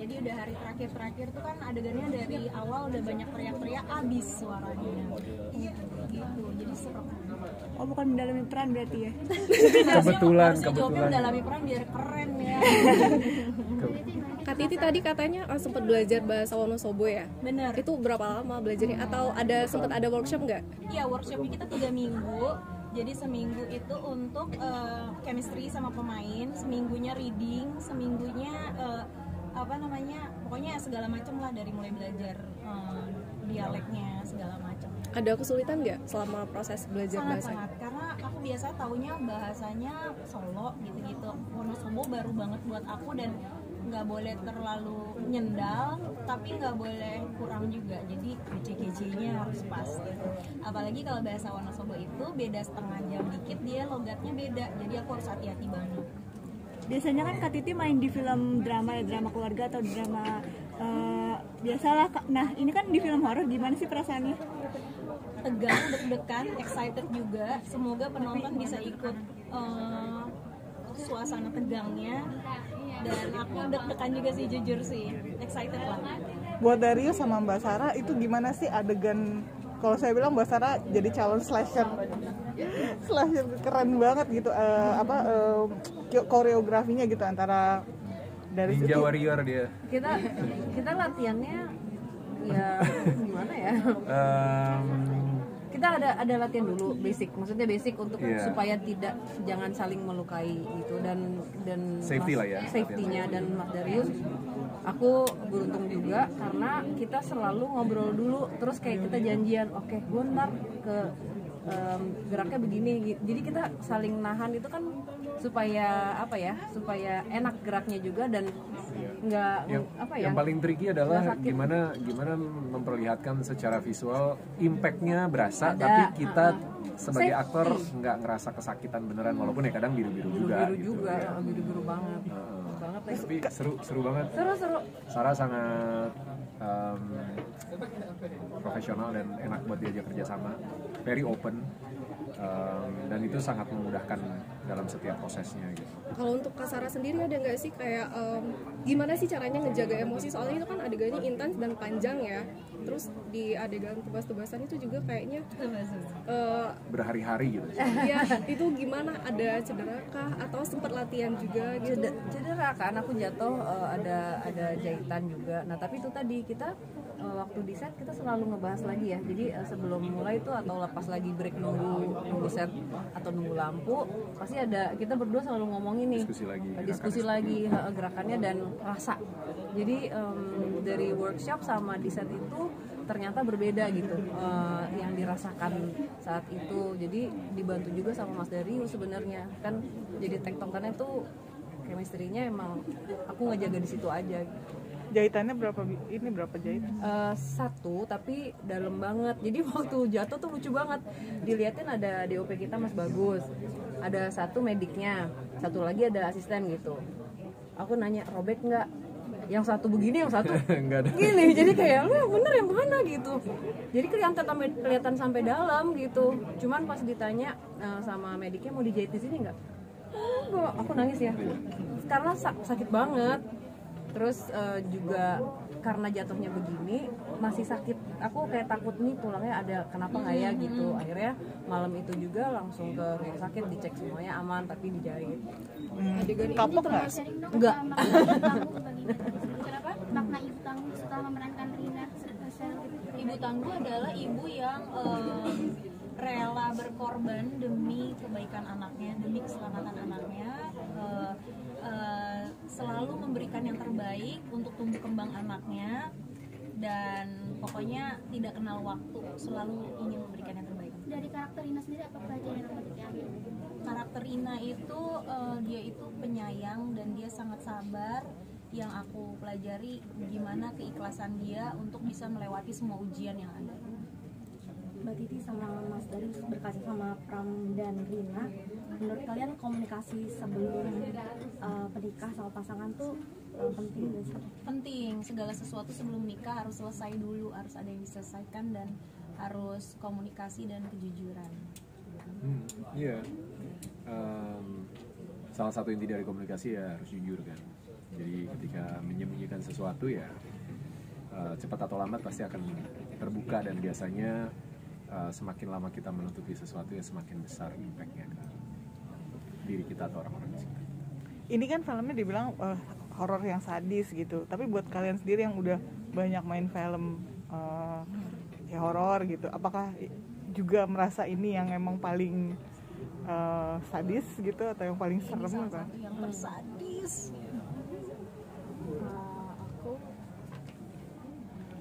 Jadi udah hari terakhir tuh kan adegannya dari awal udah banyak teriak-teriak, abis suaranya. Gitu, jadi serem. Oh, bukan mendalami peran berarti ya? Kebetulan. Jawabnya mendalami peran biar keren ya. Kak Titi tadi katanya sempat belajar bahasa Wonosobo ya? Bener. Itu berapa lama belajarnya? Atau sempat ada workshop nggak? Iya, workshopnya kita 3 minggu. Jadi seminggu itu untuk chemistry sama pemain, seminggunya reading, seminggunya pokoknya segala macam lah, dari mulai belajar dialeknya segala macam. Ada kesulitan nggak selama proses belajar bahasa? Sangat, karena aku biasa taunya bahasanya Solo gitu-gitu. Wonosobo baru banget buat aku, dan nggak boleh terlalu nyendal tapi nggak boleh kurang juga, jadi kece-kecenya harus pas gitu. Apalagi kalau bahasa Wonosobo itu beda setengah jam dikit, dia logatnya beda, jadi aku harus hati-hati banget. Biasanya kan Kak Titi main di film drama keluarga atau drama biasalah. Nah, ini kan di film horor, gimana sih perasaannya? Tegang, deg-degan, excited juga. Semoga penonton bisa ikut suasana tegangnya, dan aku deg-degan juga sih, jujur sih, excited lah. Buat Darius sama Mbak Sarah itu gimana sih adegan? Kalau saya bilang Mbak Sarah jadi calon slasher keren banget gitu, koreografinya gitu antara dari Ninja Warrior dia. Kita latihannya ya gimana ya? Kita ada latihan dulu basic, maksudnya basic untuk supaya jangan saling melukai gitu, dan safety lah ya, safety-nya. Dan Mas Darius, aku beruntung juga karena kita selalu ngobrol dulu, terus kayak kita janjian, oke, gue ntar ke geraknya begini, jadi kita saling nahan itu kan supaya enak geraknya juga, dan yang paling tricky adalah gimana memperlihatkan secara visual impactnya berasa, tapi kita sebagai aktor nggak ngerasa kesakitan beneran, walaupun ya kadang biru-biru juga. Biru-biru banget. Tapi seru banget. Seru. Sarah sangat profesional dan enak buat diajak kerjasama, very open, dan itu sangat memudahkan dalam setiap prosesnya gitu. Kalau untuk Kak Sarah sendiri ada nggak sih kayak gimana sih caranya ngejaga emosi, soalnya itu kan adegannya intens dan panjang ya, terus di adegan tebas-tebasan itu juga kayaknya berhari-hari gitu. Ya itu gimana, ada cedera kah atau sempat latihan juga gitu? Cedera kan, aku jatuh, ada jahitan juga. Nah tapi itu tadi kita waktu di set kita selalu ngebahas lagi ya, jadi sebelum mulai itu atau lepas lagi break nunggu set atau nunggu lampu, pasti ada, kita berdua selalu ngomongin nih diskusi lagi gerakannya dan rasa. Jadi dari workshop sama di set itu ternyata berbeda gitu yang dirasakan saat itu. Jadi dibantu juga sama Mas Darius sebenarnya kan, jadi tektokannya tuh chemistry-nya emang aku ngejaga di situ aja gitu. Jahitannya berapa jahit? 1, tapi dalam banget. Jadi waktu jatuh tuh lucu banget. Diliatin ada DOP kita Mas Bagus, ada 1 mediknya, 1 lagi ada asisten gitu. Aku nanya, robek nggak? Yang 1 begini, yang 1 gini. Jadi kayak, lu yang bener yang mana gitu. Jadi kelihatan sampai dalam gitu. Cuman pas ditanya sama mediknya, mau dijahit di sini nggak? Enggak, aku nangis ya. Karena sakit banget. Terus juga karena jatuhnya begini masih sakit, aku kayak takut nih tulangnya ada kenapa nggak ya gitu. Akhirnya malam itu juga langsung ke rumah sakit, dicek semuanya aman tapi dijahit. Adegan ini Kapok nggak? Enggak. Kenapa? Makna ibu tangguh setelah memerankan Rina Ibu tangguh adalah ibu yang rela berkorban demi kebaikan anaknya, demi keselamatan anaknya, selalu memberikan yang terbaik untuk tumbuh kembang anaknya, dan pokoknya tidak kenal waktu, selalu ingin memberikan yang terbaik. Dari karakter Rina sendiri apa pelajaran yang dapat diambil? Karakter Rina itu dia itu penyayang dan dia sangat sabar. Yang aku pelajari gimana keikhlasan dia untuk bisa melewati semua ujian yang ada. Mbak Titi sama Mas Darius berkaca sama Pram dan Rina, menurut kalian komunikasi sebelum menikah sama pasangan tuh penting gak sih? Penting, segala sesuatu sebelum nikah harus selesai dulu, harus ada yang diselesaikan, dan harus komunikasi dan kejujuran. Iya. Salah satu inti dari komunikasi ya harus jujur kan. Jadi ketika menyembunyikan sesuatu ya cepat atau lambat pasti akan terbuka, dan biasanya semakin lama kita menutupi sesuatu ya semakin besar impactnya ke diri kita atau orang-orang di sekitar. Ini kan filmnya dibilang horor yang sadis gitu, tapi buat kalian sendiri yang udah banyak main film ya horor gitu, apakah juga merasa ini yang emang paling sadis gitu atau yang paling serem kan? Yang tersadis.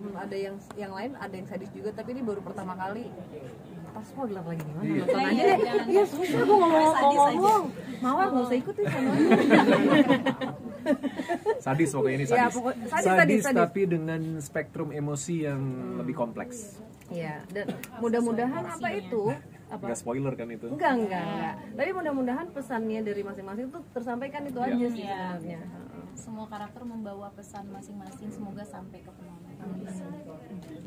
Ada yang lain, ada yang sadis juga, tapi ini baru pertama kali. Pas mau gelar lagi gimana? Iya. Nonton aja deh. Iya, susah gue ngomong. Mawar nggak usah ikut ya sama. Sadis pokoknya ini sadis. Ya, sadis. Tapi dengan spektrum emosi yang lebih kompleks. Iya, dan mudah-mudahan apa itu? Enggak spoiler kan itu? Enggak. Tapi mudah-mudahan pesannya dari masing-masing tuh tersampaikan itu aja sih sebenarnya. Semua karakter membawa pesan masing-masing, semoga sampai ke penonton.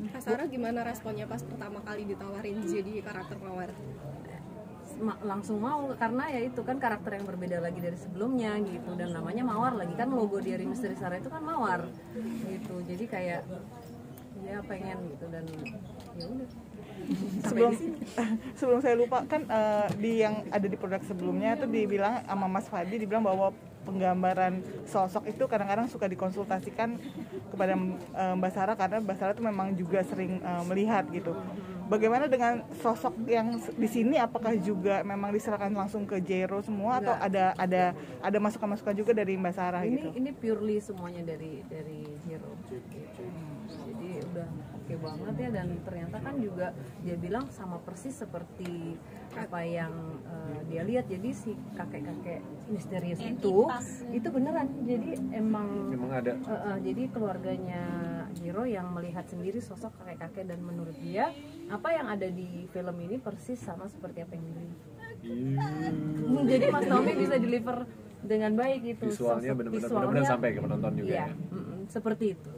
Kak Sarah gimana responnya pas pertama kali ditawarin jadi karakter Mawar? Langsung mau, karena ya itu kan karakter yang berbeda lagi dari sebelumnya gitu, dan namanya Mawar lagi kan, logo dari Misteri Sarah itu kan Mawar gitu, jadi kayak ya pengen gitu, dan ya udah. Sebelum saya lupa kan di yang ada di produk sebelumnya itu dibilang sama Mas Fadi, dibilang bahwa penggambaran sosok itu kadang-kadang suka dikonsultasikan kepada Mbak Sarah, karena Mbak Sarah itu memang juga sering melihat gitu. Bagaimana dengan sosok yang di sini, apakah juga memang diserahkan langsung ke Jero semua atau ada masukan-masukan juga dari Mbak Sarah gitu? Ini purely semuanya dari Jero. Jadi udah oke banget ya, dan ternyata kan juga dia bilang sama persis seperti apa yang dia lihat. Jadi si kakek-kakek misterius itu beneran, jadi emang ada. Jadi keluarganya Jero yang melihat sendiri sosok kakek-kakek, dan menurut dia apa yang ada di film ini persis sama seperti apa yang dilihat. Jadi Mas Tommy bisa deliver dengan baik itu. Visualnya benar-benar sampai ke penonton juga iya, ya. Seperti itu.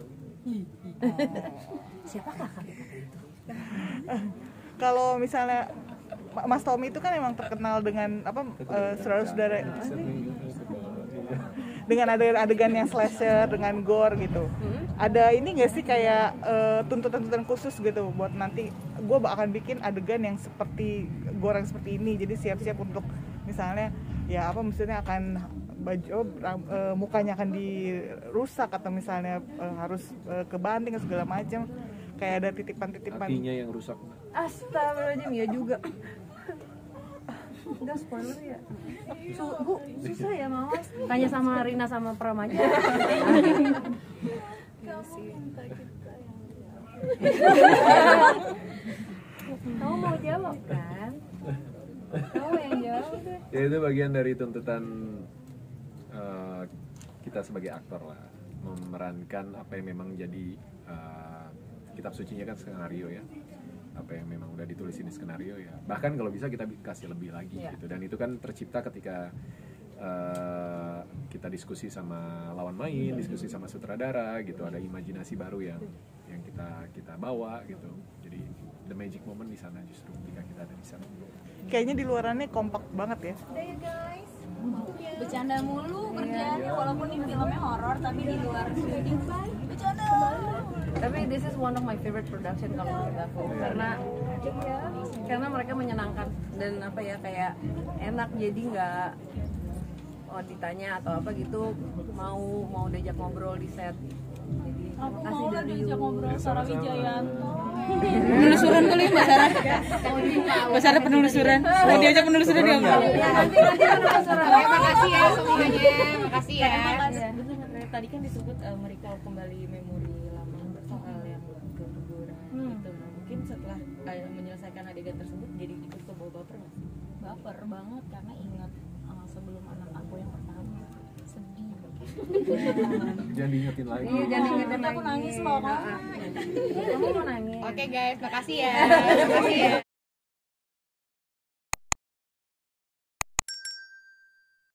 Siapakah kakek-kakek itu? Kalau misalnya Mas Tommy itu kan emang terkenal dengan apa saudara-saudara dengan adegan yang slasher, dengan gore gitu. Ada ini nggak sih kayak tuntutan-tuntutan khusus gitu buat nanti gue akan bikin adegan yang seperti gore yang seperti ini, jadi siap-siap untuk misalnya ya apa maksudnya akan baju mukanya akan dirusak atau misalnya harus kebanting segala macam, kayak ada titipan-titipan. Hatinya yang rusak. Astagfirullahaladzim, ya juga. Udah spoiler ya. Susah ya mau. Tanya sama Rina sama Pram aja. Kamu mau jawab kan? Kamu yang jawab deh. Ya itu bagian dari tuntutan kita sebagai aktor lah, memerankan apa yang memang jadi kitab sucinya kan skenario ya, apa yang memang udah ditulis ini skenario ya, bahkan kalau bisa kita kasih lebih lagi gitu, dan itu kan tercipta ketika kita diskusi sama lawan main, diskusi sama sutradara gitu, ada imajinasi baru yang kita bawa gitu, jadi the magic moment di sana justru ketika kita ada di sana. Kayaknya di luarannya kompak banget ya. Bercanda mulu kerjaannya, walaupun ini filmnya horor tapi di luar syuting bercanda. Tapi this is one of my favorite production kalau menurut aku, karena mereka menyenangkan dan apa ya, kayak enak, jadi nggak ditanya atau apa gitu mau diajak ngobrol di set. Jadi aku kasih mau lah dari diajak ngobrol Sarah Wijayanto. Penelusuran kali Mbak Sarah. Mbak Sarah penelusuran. Mau diajak penelusuran dia enggak? Nanti penelusuran. Makasih ya semuanya. Makasih ya. Bener, tadi kan disebut merecall kembali memori lama soal yang guguran gitu. Nah, mungkin setelah menyelesaikan adegan tersebut jadi ikut ke baper nggak sih? Baper banget karena ingat sebelum anak aku yang pertama, sedih. Jangan diingetin lagi. Iya, jangan diingetin Aku nangis loh. Kamu mau nangis. Oke guys, makasih ya. Makasih ya.